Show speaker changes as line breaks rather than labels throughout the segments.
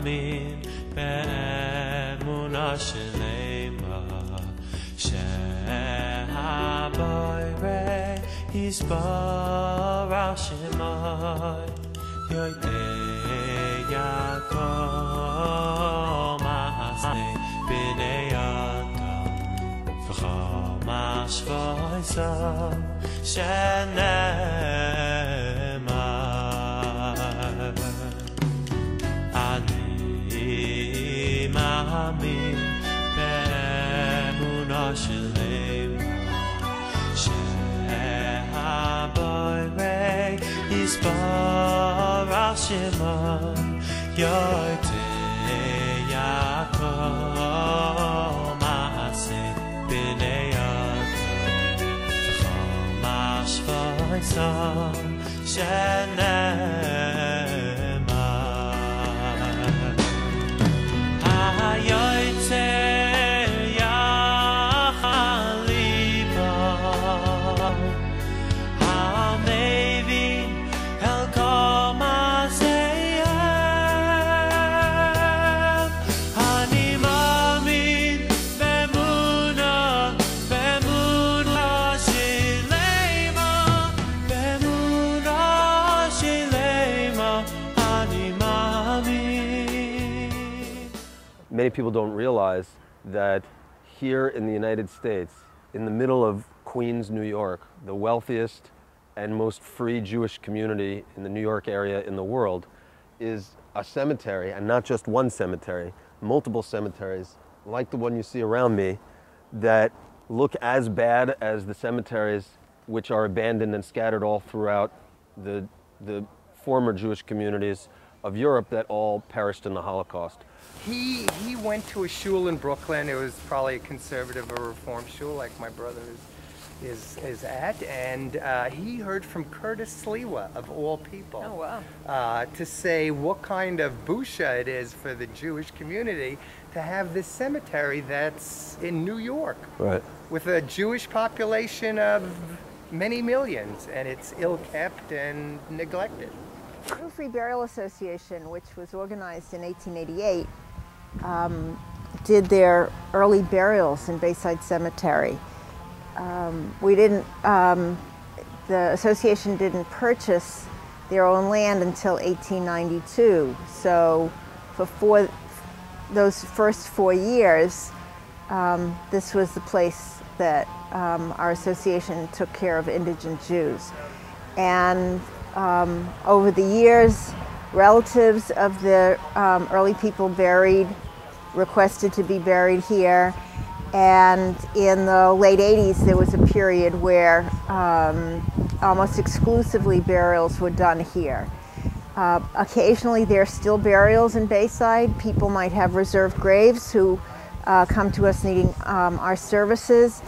מאמין באמונה שלמה שהבורא יסבור שמוי יודע כל מעשה בני אדם וכל משפוי סוף שנאמר אני מאמין באמונה שלמה שהבורא יסבור שמוי יודע כל מעשה בני אדם וכל משפוי סוף שנאמר היוצא יחל ליבו המבין אל כל מעשיהם אני מאמין באמונה שלמה אני מאמין.
Many people don't realize that here in the United States, in the middle of Queens, New York, the wealthiest and most free Jewish community in the New York area in the world, is a cemetery, and not just one cemetery, multiple cemeteries like the one you see around me that look as bad as the cemeteries which are abandoned and scattered all throughout the former Jewish communities of Europe that all perished in the Holocaust.
He went to a shul in Brooklyn. It was probably a conservative or reform shul like my brother is at, and he heard from Curtis Sliwa, of all people.
Oh, wow.
To say what kind of busha it is for the Jewish community to have this cemetery that's in New York.
Right.
With a Jewish population of many millions, and it's ill-kept and neglected.
The Free Burial Association, which was organized in 1888, did their early burials in Bayside Cemetery. The association didn't purchase their own land until 1892. So for those first 4 years, this was the place that our association took care of indigent Jews. And over the years, relatives of the early people buried requested to be buried here. And in the late 80s, there was a period where almost exclusively burials were done here. Occasionally, there are still burials in Bayside. People might have reserved graves who come to us needing our services.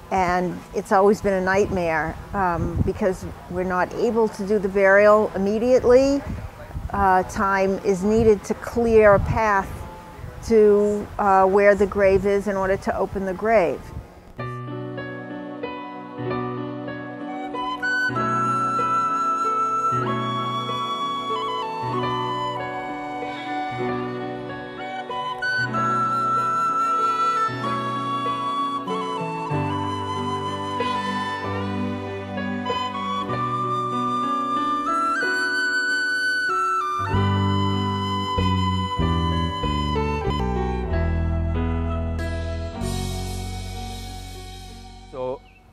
And it's always been a nightmare because we're not able to do the burial immediately. Time is needed to clear a path to where the grave is in order to open the grave.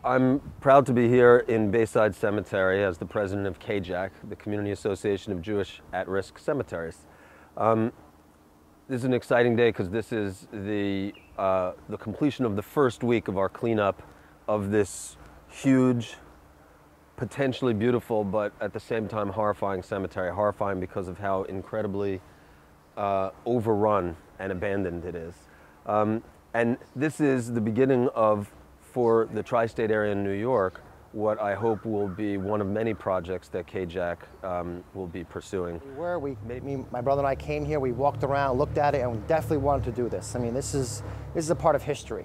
I'm proud to be here in Bayside Cemetery as the president of CAJAC, the Community Association of Jewish At-Risk Cemeteries. This is an exciting day because this is the completion of the first week of our cleanup of this huge, potentially beautiful, but at the same time horrifying cemetery. Horrifying because of how incredibly overrun and abandoned it is. And this is the beginning of, for the tri-state area in New York, what I hope will be one of many projects that CAJAC will be pursuing.
My brother and I came here, we walked around, looked at it, and we definitely wanted to do this. I mean, this is a part of history.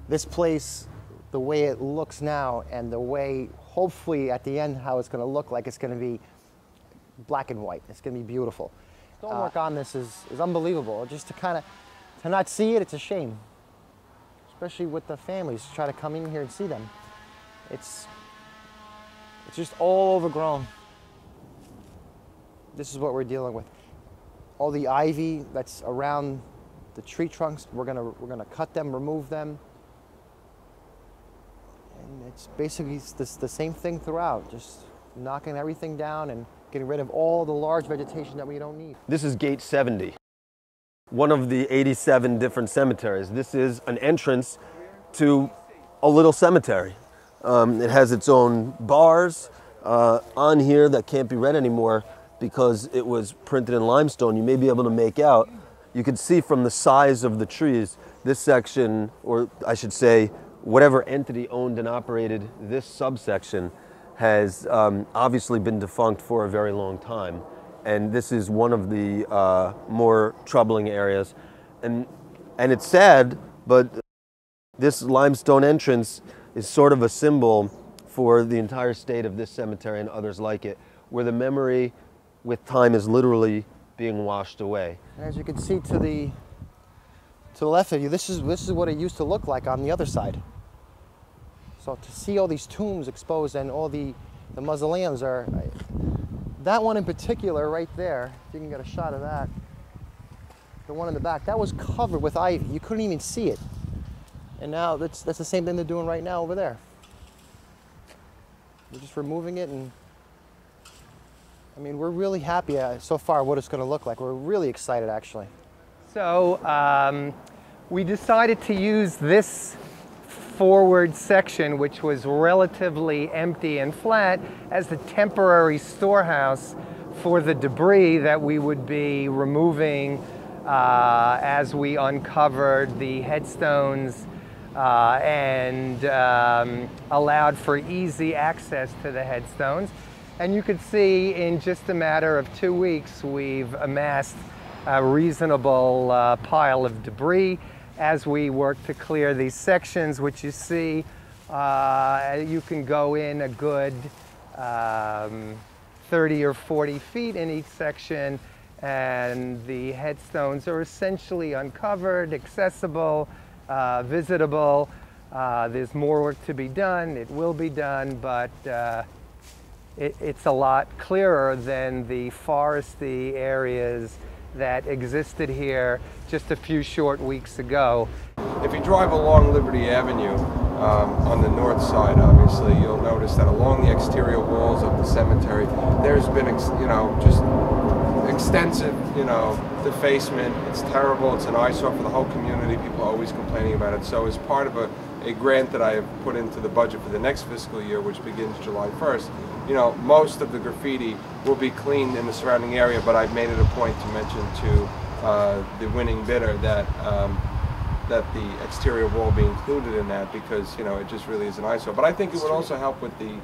This place, the way it looks now, and the way, hopefully, at the end, how it's going to look like, it's going to be black and white. It's going to be beautiful. Stonework on this is unbelievable. Just to not see it, it's a shame. Especially with the families, try to come in here and see them. It's just all overgrown. This is what we're dealing with. All the ivy that's around the tree trunks, we're gonna cut them, remove them. And it's basically the same thing throughout, just knocking everything down and getting rid of all the large vegetation that we don't need.
This is gate 70, one of the 87 different cemeteries. This is an entrance to a little cemetery. It has its own bars on here that can't be read anymore because it was printed in limestone. You may be able to make out, you can see from the size of the trees, this section, or I should say, whatever entity owned and operated this subsection has obviously been defunct for a very long time. And this is one of the more troubling areas. And it's sad, but this limestone entrance is sort of a symbol for the entire state of this cemetery and others like it, where the memory with time is literally being washed away.
As you can see to the left of you, this is what it used to look like on the other side. So to see all these tombs exposed and all the mausoleums are, that one in particular right there, if you can get a shot of that, the one in the back, that was covered with ivy. You couldn't even see it. And now that's the same thing they're doing right now over there. We're just removing it, and I mean, we're really happy so far what it's going to look like. We're really excited, actually.
So we decided to use this forward section, which was relatively empty and flat, as the temporary storehouse for the debris that we would be removing as we uncovered the headstones and allowed for easy access to the headstones. And you could see in just a matter of 2 weeks, we've amassed a reasonable pile of debris as we work to clear these sections, which you see, you can go in a good 30 or 40 feet in each section, and the headstones are essentially uncovered, accessible, visitable. There's more work to be done. It will be done, but it's a lot clearer than the foresty areas that existed here just a few short weeks ago.
If you drive along Liberty Avenue on the north side, obviously, you'll notice that along the exterior walls of the cemetery, there's been, just extensive, defacement. It's terrible. It's an eyesore for the whole community. People are always complaining about it. So as part of a grant that I have put into the budget for the next fiscal year, which begins July 1st, most of the graffiti will be cleaned in the surrounding area, but I've made it a point to mention to the winning bidder that that the exterior wall be included in that, because it just really is an eyesore. But I think it would also help with the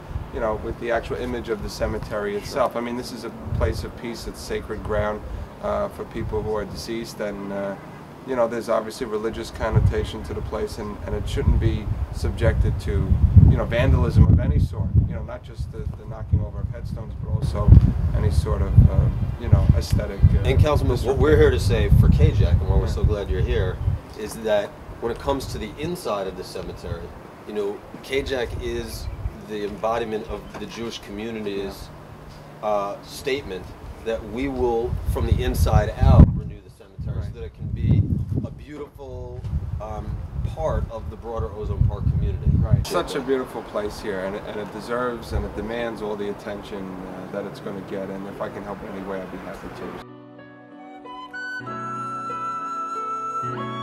with the actual image of the cemetery itself. I mean, this is a place of peace. It's sacred ground for people who are deceased, and there's obviously religious connotation to the place, and it shouldn't be subjected to vandalism of any sort. Not just the knocking over of headstones, but also any sort of aesthetic.
And Councilman, what we're here to say for CAJAC, and why we're so glad you're here, is that when it comes to the inside of the cemetery, CAJAC is the embodiment of the Jewish community's statement that we will, from the inside out, renew the cemetery so that it can be a beautiful part of the broader Ozone Park community.
Right. Such a beautiful place here, and it deserves and it demands all the attention that it's going to get, and if I can help in any way, I'd be happy to.